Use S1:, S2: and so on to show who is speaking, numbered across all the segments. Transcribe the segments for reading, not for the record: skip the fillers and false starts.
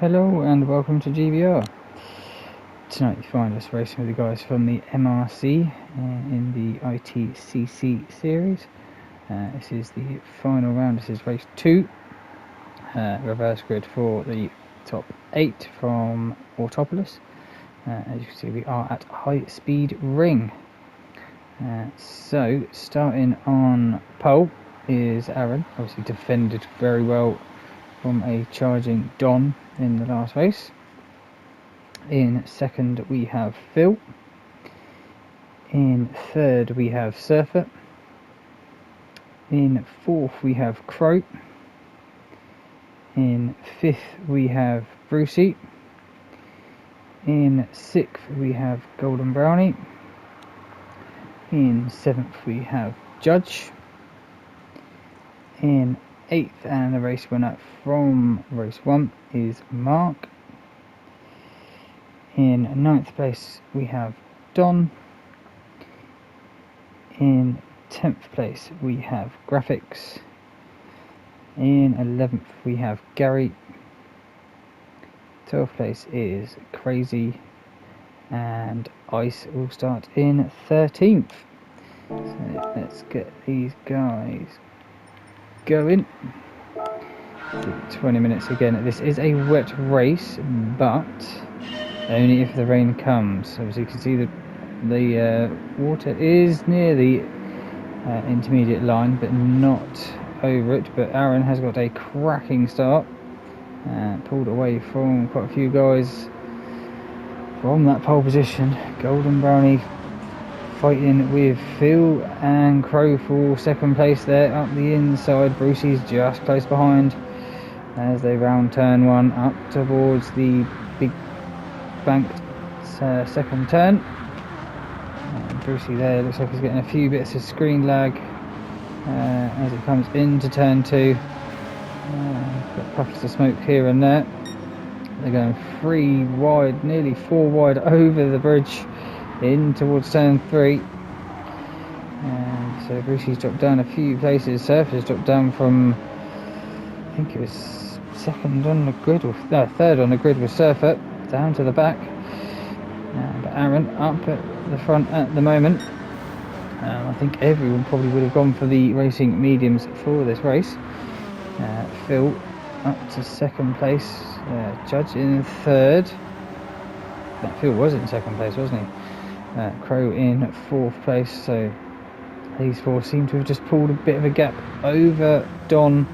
S1: Hello and welcome to GBR. Tonight you find us racing with the guys from the MRC in the ITCC series. This is the final round. This is race 2. Reverse grid for the top 8 from Autopolis. As you can see, we are at high speed ring. So starting on pole is Aaron, obviously defended very well from a charging Don in the last race. In second we have Phil. In third we have Surfer. In fourth we have Crow. In fifth we have Brucey. In sixth we have Golden Brownie. In seventh we have Judge. In eighth, and the race winner from race 1 is Mark. In ninth place we have Don. In 10th place we have Graphics. In 11th we have Gary. 12th place is Crazy, and Ice will start in 13th. So let's get these guys going. 20 minutes again. This is a wet race, but only if the rain comes. As you can see, the water is near the intermediate line, but not over it. But Aaron has got a cracking start, pulled away from quite a few guys from that pole position. Golden Brownie fighting with Phil and Crow for second place there up the inside. Brucey's just close behind as they round turn 1 up towards the big banked second turn. Brucey there looks like he's getting a few bits of screen lag as it comes into turn 2. Got puffs of smoke here and there. They're going 3 wide, nearly 4 wide over the bridge in towards turn 3. And so Brucey's dropped down a few places. Surfer's dropped down from, I think it was second on the grid, or no, third on the grid with Surfer, down to the back. But Aaron up at the front at the moment. I think everyone probably would have gone for the racing mediums for this race. Phil up to second place. Judge in third. Phil was in second place, wasn't he? Crow in fourth place. So these 4 seem to have just pulled a bit of a gap over Don,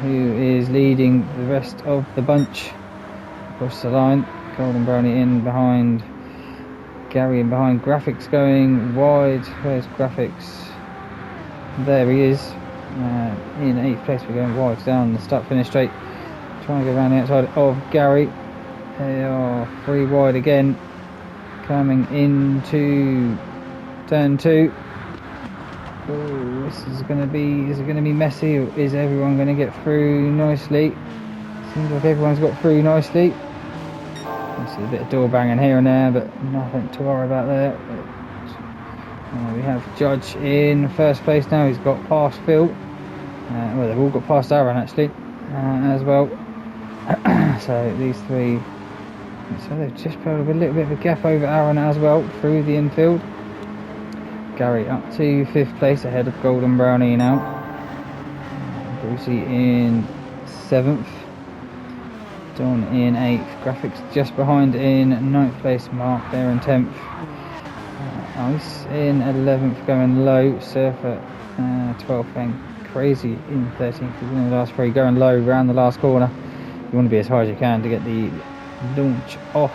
S1: who is leading the rest of the bunch across the line. Golden Brownie in behind Gary, in behind Graphics going wide. Where's Graphics? There he is. In 8th place. We're going wide down the start finish straight, trying to go around the outside of Gary. They are 3 wide again, coming into turn 2. Oh, this is going to be messy. Is everyone going to get through nicely? Seems like everyone's got through nicely. I see a bit of door banging here and there, but nothing to worry about there. We have Judge in first place now. He's got past Phil. Well, they've all got past Aaron actually as well. So these 3. So they've just put a little bit of a gap over Aaron as well through the infield. Gary up to 5th place ahead of Golden Brownie now. Brucey in 7th. Don in 8th. Graphics just behind in 9th place. Mark there in 10th. Ice in 11th going low. Surfer 12th, and Crazy in 13th. In the last 3 going low around the last corner. You want to be as high as you can to get the launch off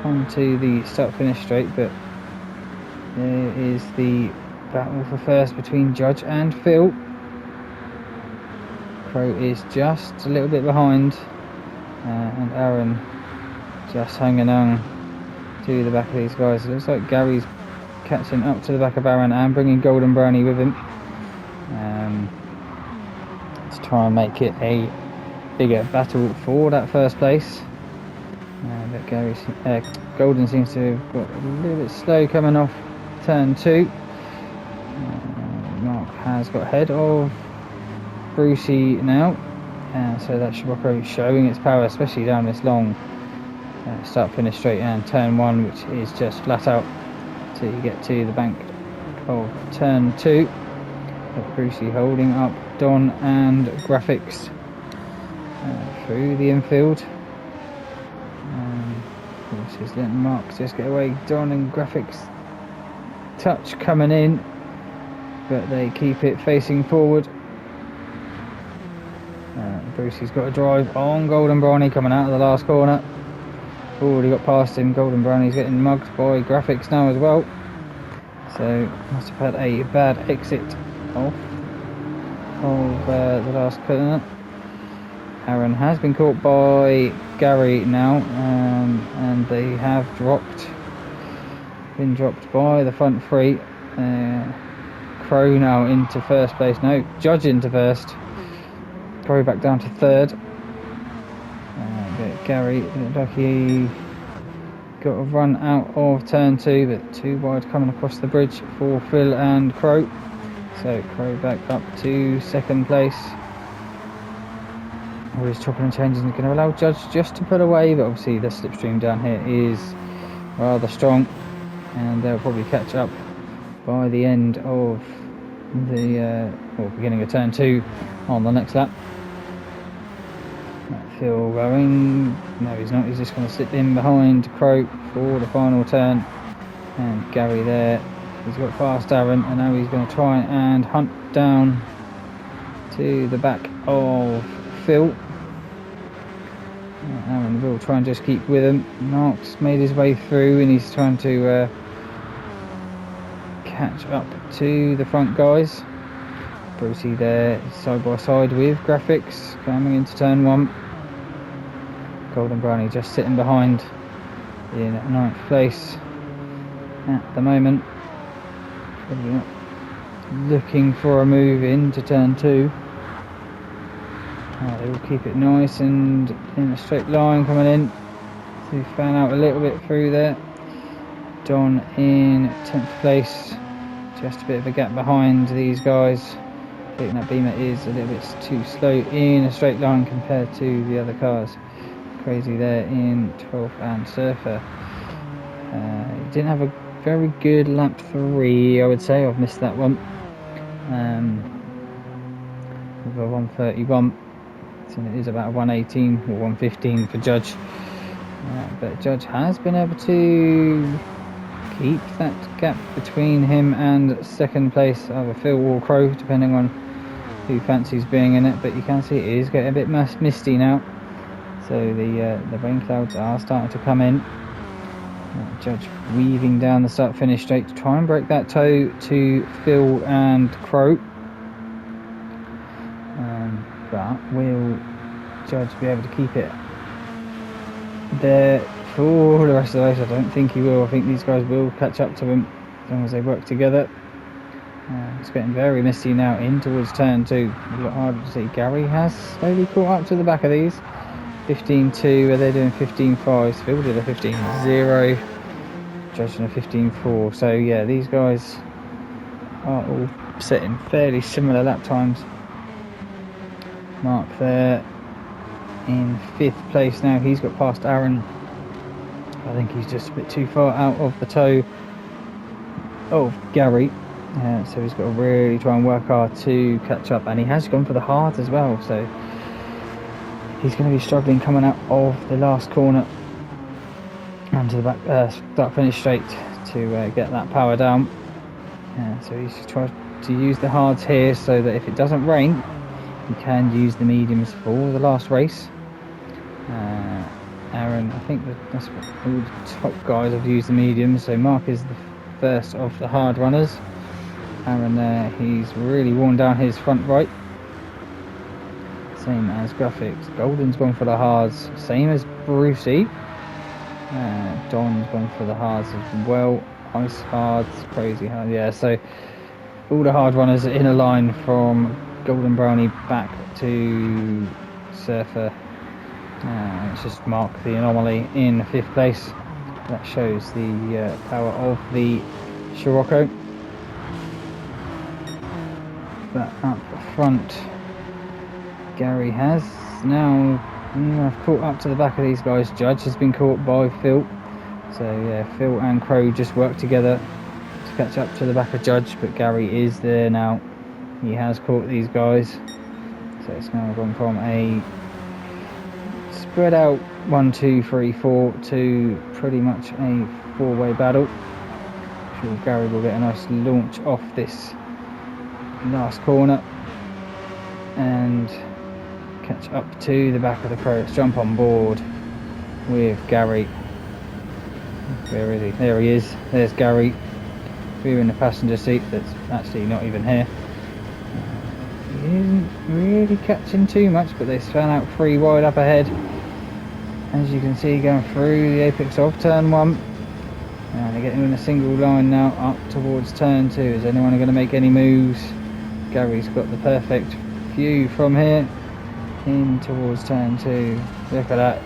S1: onto the start finish straight, but there is the battle for first between Judge and Phil. Crow is just a little bit behind, and Aaron just hanging on to the back of these guys. It looks like Gary's catching up to the back of Aaron and bringing Golden Brownie with him to try and make it a bigger battle for that first place. But Golden seems to have got a little bit slow coming off turn 2. Mark has got ahead of Brucey now. So that Scirocco showing its power, especially down this long start finish straight and turn 1, which is just flat out till you get to the bank of turn 2. Brucey holding up Don and Graphics through the infield. Brucey's letting Mark just get away. Don and Graphics touch coming in, but they keep it facing forward. Brucey's got a drive on Golden Brownie coming out of the last corner. Already got past him. Golden Brownie's getting mugged by Graphics now as well. So must have had a bad exit off of the last corner. Aaron has been caught by Gary now, and they have been dropped by the front 3. Crow now into first place. No, Judge into first. Crow back down to 3rd. But Gary looked like he got a run out of turn 2, but 2 wide coming across the bridge for Phil and Crow. So Crow back up to 2nd place. All his chopping and changing is going to allow Judge just to put away, but obviously the slipstream down here is rather strong, and they'll probably catch up by the end of the beginning of turn 2 on the next lap. Phil going, no he's not, he's just going to slip in behind Crow for the final turn, and Gary there, he's got past Aaron, and now he's going to try and hunt down to the back of Phil. Aaron will try and just keep with him. Mark's made his way through and he's trying to catch up to the front guys. Brucey there side by side with Graphics coming into turn 1. Golden Brownie just sitting behind in 9th place at the moment. Probably not looking for a move into turn 2. They will keep it nice and in a straight line coming in. So we fan out a little bit through there. Don in 10th place, just a bit of a gap behind these guys. I think that Beamer is a little bit too slow in a straight line compared to the other cars. Crazy there in 12th and Surfer. He didn't have a very good lap 3, I would say. I've missed that one. With a 131. So it is about 118 or 115 for Judge. But Judge has been able to keep that gap between him and 2nd place, either Phil or Crow, depending on who fancies being in it. But you can see it is getting a bit misty now. So the rain clouds are starting to come in. Judge weaving down the start-finish straight to try and break that toe to Phil and Crow. But will Judge be able to keep it there for the rest of the race? I don't think he will. I think these guys will catch up to him as long as they work together. It's getting very misty now in towards turn 2. A lot harder to see. Gary has slowly caught up to the back of these. 15.2, where they're doing 15.5. Phil did a 15.0. Judge in a 15.4. So yeah, these guys are all setting fairly similar lap times. Mark there in 5th place now. He's got past Aaron. I think he's just a bit too far out of the toe of Gary. So he's got to really try and work hard to catch up. And he has gone for the hard as well. So he's going to be struggling coming out of the last corner and to the back, start finish straight to get that power down. So he's trying to use the hards here so that if it doesn't rain, you can use the mediums for the last race. Aaron, I think that's what all the top guys have used the mediums. So Mark is the first of the hard runners. Aaron there, he's really worn down his front right. Same as Graphics. Golden's gone for the hards, same as Brucey. Don's gone for the hards as well. Ice hards, crazy hard. Yeah, so all the hard runners are in a line from Golden Brownie back to Surfer. It's just Mark the anomaly in 5th place. That shows the power of the Scirocco. But up front, Gary has now caught up to the back of these guys. Judge has been caught by Phil. So yeah, Phil and Crow just work together to catch up to the back of Judge, but Gary is there now. He has caught these guys. So it's now gone from a spread out 1, 2, 3, 4 to pretty much a 4-way battle. I'm sure Gary will get a nice launch off this last corner and catch up to the back of the Crow. Let's jump on board with Gary. Where is he? There he is. There's Gary. We're in the passenger seat that's actually not even here. He isn't really catching too much, but they span out 3 wide up ahead. As you can see, going through the apex of turn 1. And they're getting in a single line now up towards turn 2. Is anyone going to make any moves? Gary's got the perfect view from here in towards turn 2. Look at that.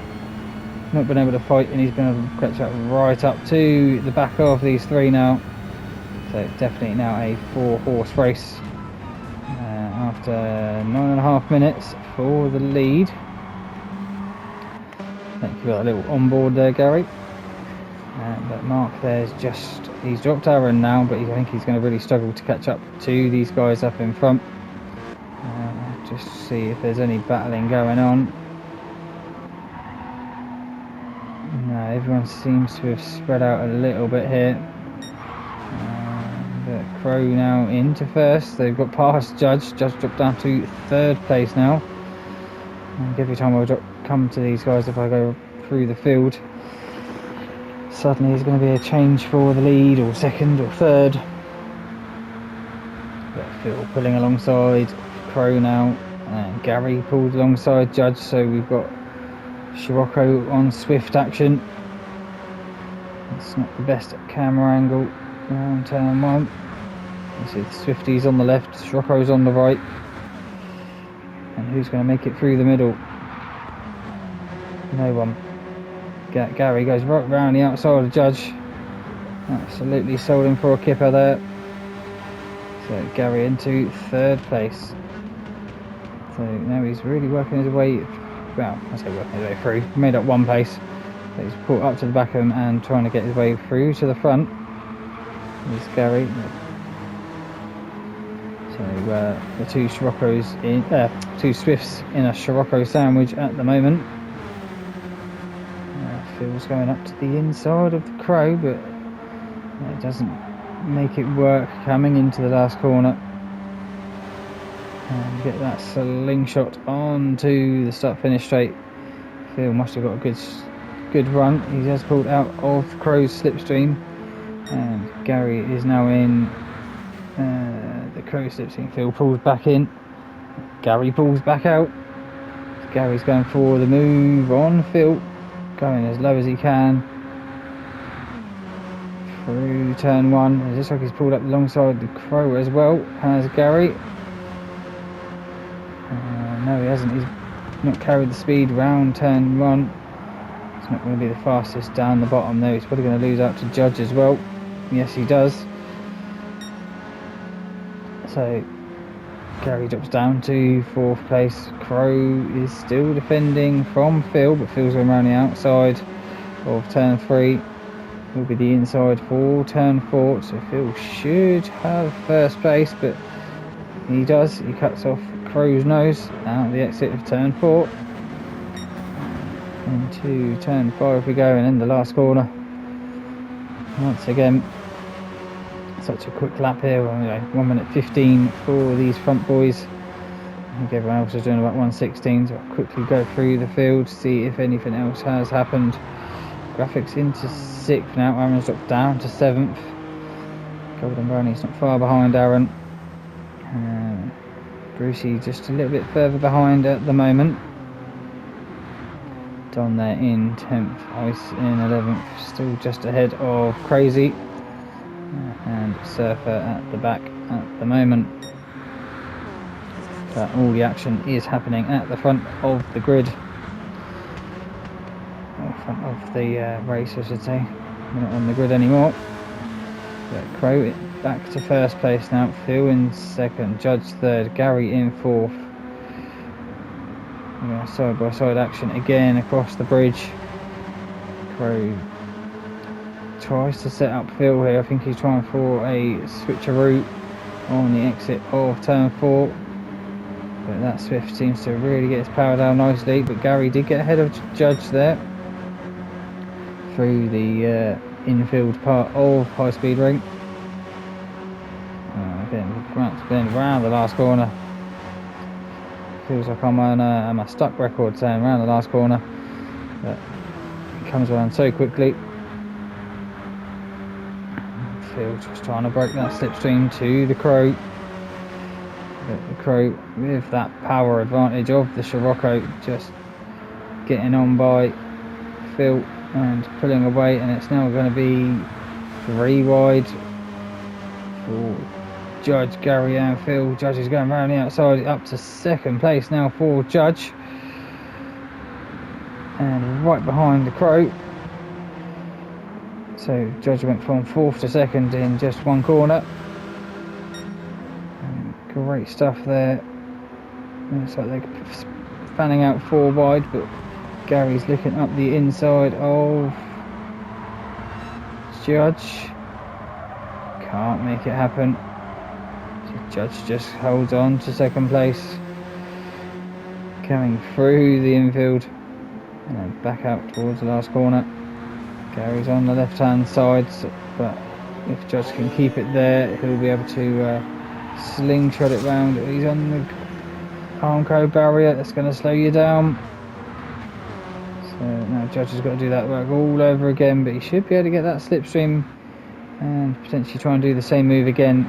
S1: Not been able to fight, and he's been able to catch up right up to the back of these 3 now. So definitely now a 4-horse race after 9.5 minutes for the lead. Thank you for that little onboard there, Gary. But Mark there's he's dropped Aaron now, but I think he's going to really struggle to catch up to these guys up in front. Just to see if there's any battling going on. No, everyone seems to have spread out a little bit here. But Crow now into first. They've got past Judge. Judge dropped down to 3rd place now. And every time I come to these guys, if I go through the field, suddenly there's going to be a change for the lead, or 2nd or 3rd. But Phil pulling alongside Crow now, and Gary pulled alongside Judge. So we've got Scirocco on swift action. It's not the best camera angle around turn 1. You see the Swifties on the left, Scirocco's on the right. And who's going to make it through the middle? No one. Gary goes right round the outside of Judge. Absolutely sold him for a kipper there. So Gary into 3rd place. So now he's really working his way, well, I say working his way through. He made up 1 pace, but he's caught up to the back of him and trying to get his way through to the front. There's Gary. So the 2 Sciroccos in, 2 Swifts in a Scirocco sandwich at the moment. Phil's going up to the inside of the Crow, but it doesn't make it work coming into the last corner. And get that slingshot onto the start-finish straight. Phil must have got a good run. He has pulled out of Crow's slipstream, and Gary is now in the Crow slipstream. Phil pulls back in. Gary pulls back out. Gary's going for the move on Phil, going as low as he can through turn 1. It looks like he's pulled up alongside the Crow as well as Gary. No, he hasn't. He's not carried the speed round turn 1. It's not going to be the fastest down the bottom though. He's probably going to lose out to Judge as well. Yes, he does. So Gary drops down to 4th place. Crow is still defending from Phil, but Phil's going around the outside of turn 3. Will be the inside for turn 4. So Phil should have 1st place, but he does. He cuts off Crow's nose out the exit of turn 4. Into turn 5 we go, and in the last corner. Once again, such a quick lap here. Well, anyway, 1 minute 15 for these front boys. I think everyone else is doing about 1:16, so I'll quickly go through the field, see if anything else has happened. Graphics into 6th now. Aaron's dropped down to 7th. Golden Brownie's not far behind Aaron. Brucey just a little bit further behind at the moment. Don there in 10th, Ice in 11th, still just ahead of Crazy, and Surfer at the back at the moment. But all the action is happening at the front of the grid, or front of the race I should say. We're not on the grid anymore. But Crow back to 1st place now. Phil in 2nd, Judge 3rd, Gary in 4th, side by side action again across the bridge. Crow tries to set up Phil here. I think he's trying for a switcheroo on the exit of turn 4, but that Swift seems to really get his power down nicely. But Gary did get ahead of Judge there through the infield part of High Speed Ring. Again, around the last corner. Feels like I'm on a stuck record saying around the last corner, but it comes around so quickly. Phil just trying to break that slipstream to the Crow, but the Crow with that power advantage of the Scirocco just getting on by Phil and pulling away, and it's now going to be 3 wide for Judge, Gary and Phil. Judge is going around the outside up to 2nd place now for Judge, and right behind the Crow. So Judge went from 4th to 2nd in just 1 corner. And great stuff there. Looks like they're fanning out 4 wide, but Gary's looking up the inside of Judge. Can't make it happen. Judge just holds on to 2nd place, coming through the infield and then back out towards the last corner. Gary's on the left hand side, but if Judge can keep it there, he'll be able to slingshot it round. He's on the Armco barrier, that's going to slow you down. So now Judge has got to do that work all over again, but he should be able to get that slipstream and potentially try and do the same move again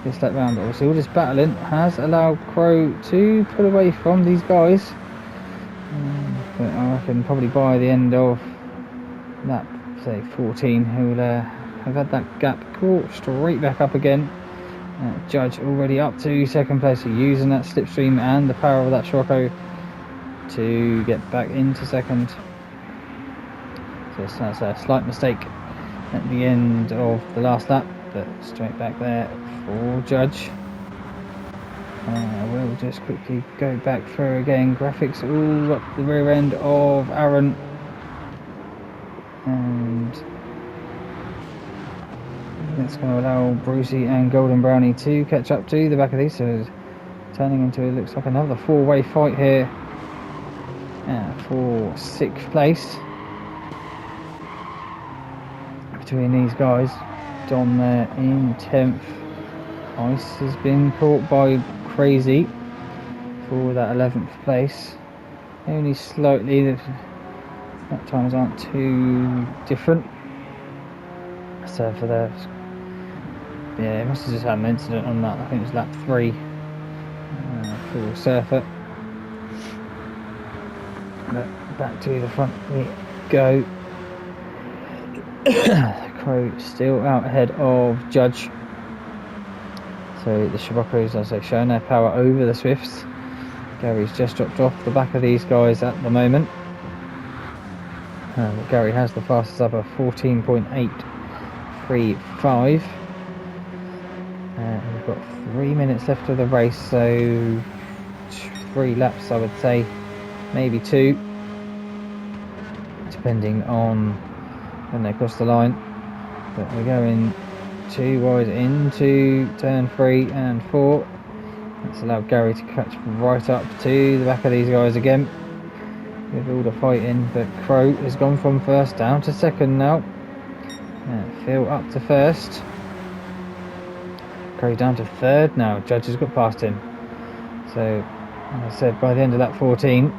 S1: this lap round. But obviously all this battling has allowed Crow to pull away from these guys, but I reckon probably by the end of lap say 14 he'll have had that gap caught straight back up again. Judge already up to 2nd place, using that slipstream and the power of that Scirocco to get back into 2nd. So that's a slight mistake at the end of the last lap, but straight back there for Judge. We'll just quickly go back through again. Graphics all up the rear end of Aaron, and that's going to allow Brucey and Golden Brownie to catch up to the back of these. So turning into, it looks like another 4-way fight here for 6th place between these guys. Dom there in 10th. Ice has been caught by Crazy for that 11th place. Only slightly, the lap times aren't too different. So for the, yeah, it must have just had an incident on that. I think it was lap 3 for Surfer. But back to the front we go. Crow still out ahead of Judge. So the Sciroccos, as they've shown their power over the Swifts. Gary's just dropped off the back of these guys at the moment. Gary has the fastest lap of 14.835. We've got 3 minutes left of the race, so 3 laps I would say, maybe 2, depending on when they cross the line. But we're going 2 wide into turn 3 and 4. That's allowed Gary to catch right up to the back of these guys again with all the fighting. But Crow has gone from 1st down to 2nd now. Phil up to 1st. Crow down to 3rd now. Judge has got past him. So, as I said, by the end of that 14,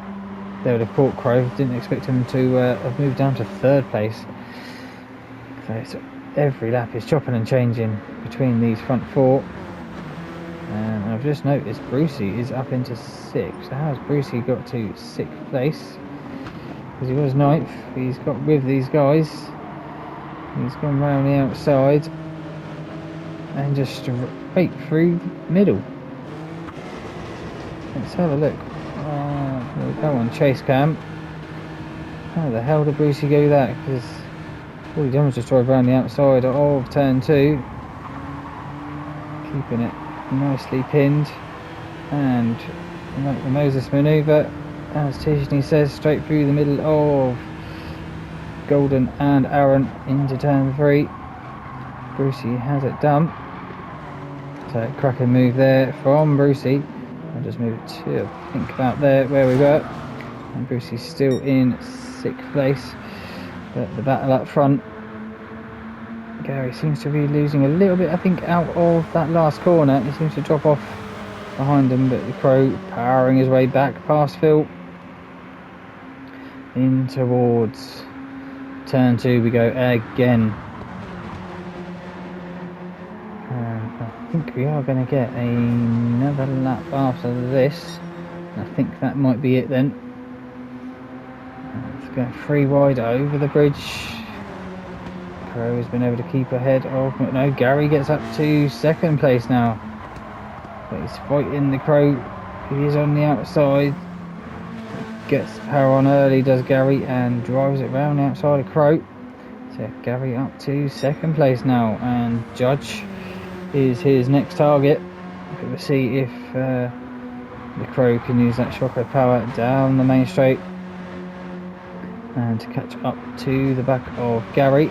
S1: they would have caught Crow. Didn't expect him to have moved down to 3rd place. So every lap is chopping and changing between these front 4. And I've just noticed Brucey is up into 6th. So how has Brucey got to 6th place? Because he was 9th. He's got with these guys. He's gone round the outside and just straight through the middle. Let's have a look. We'll go on chase cam. How the hell did Brucey go that? Because all he done was just drive around the outside of turn 2, keeping it nicely pinned, and like the Moses manoeuvre, as Tishni says, straight through the middle of Golden and Aaron into turn 3. Brucey has it done. So cracking move there from Brucey. I'll just move it to, I think, about there where we were. And Brucey's still in 6th place. But the battle up front, Gary seems to be losing a little bit, I think, out of that last corner. He seems to drop off behind him, but the Crow powering his way back past Phil. In towards turn 2 we go again. I think we are going to get another lap after this. I think that might be it then. Let's go 3 wide over the bridge. Crow has been able to keep ahead of... No, Gary gets up to 2nd place now. But he's fighting the Crow. He is on the outside. Gets power on early, does Gary, and drives it round the outside of Crow. So Gary up to 2nd place now, and Judge is his next target. We'll see if the Crow can use that shockwave power down the main straight and to catch up to the back of Gary.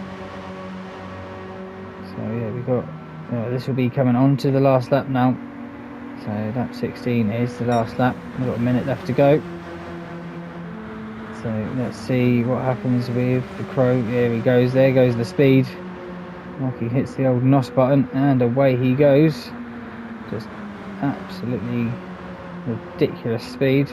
S1: So yeah, we got this will be coming on to the last lap now. So lap 16 is the last lap. We've got a minute left to go. So let's see what happens with the Crow. Here he goes, there goes the speed. He hits the old NOS button and away he goes. Just absolutely ridiculous speed.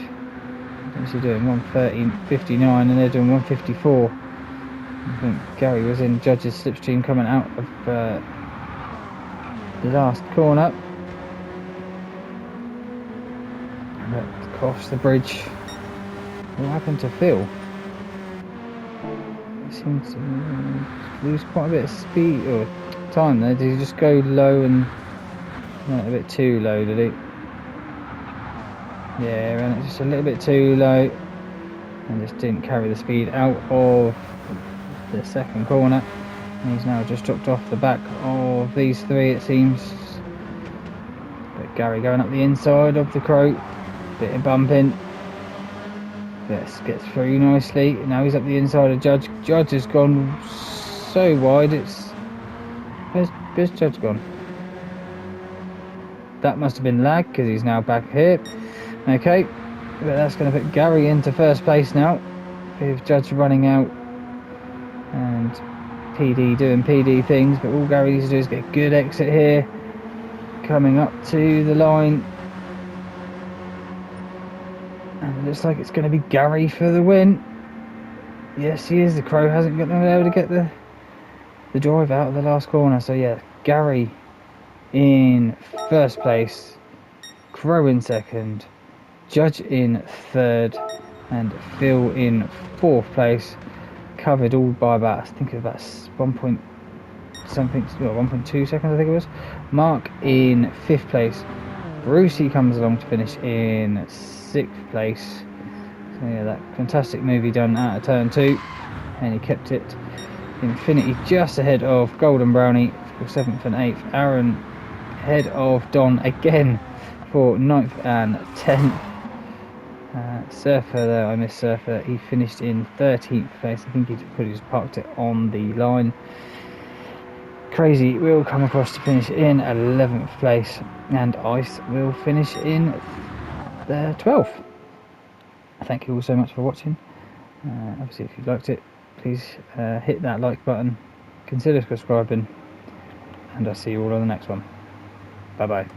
S1: Actually doing 1:30.59 and they're doing 1:54. I think Gary was in Judge's slipstream coming out of the last corner. But across the bridge. What happened to Phil? He seems to lose quite a bit of speed or time there. Did he just go low and a bit too low, did he? Yeah, ran it just a little bit too low and just didn't carry the speed out of the 2nd corner. And he's now just dropped off the back of these 3, it seems. But Gary going up the inside of the Crow, bit of bumping. Yes, gets through nicely. Now he's up the inside of Judge. Judge has gone so wide. Where's Judge gone? That must have been lag because he's now back here. Okay, but that's going to put Gary into 1st place now, with Judge running out and PD doing PD things. But all Gary needs to do is get a good exit here, coming up to the line. And it looks like it's going to be Gary for the win. Yes, he is. The Crow hasn't been able to get the drive out of the last corner. So yeah, Gary in 1st place, Crow in 2nd, Judge in 3rd, and Phil in 4th place. Covered all by about, I think it was about 1.2 seconds, I think it was. Mark in 5th place. Brucey comes along to finish in 6th place. So yeah, that fantastic move he done out of turn 2, and he kept it. Infinity just ahead of Golden Brownie for 7th and 8th. Aaron ahead of Don again for 9th and 10th. Surfer there, I missed Surfer. He finished in 13th place. I think he just parked it on the line. Crazy will come across to finish in 11th place, and Ice will finish in 12th. Thank you all so much for watching. Obviously, if you liked it, please hit that like button, consider subscribing, and I'll see you all on the next one. Bye bye.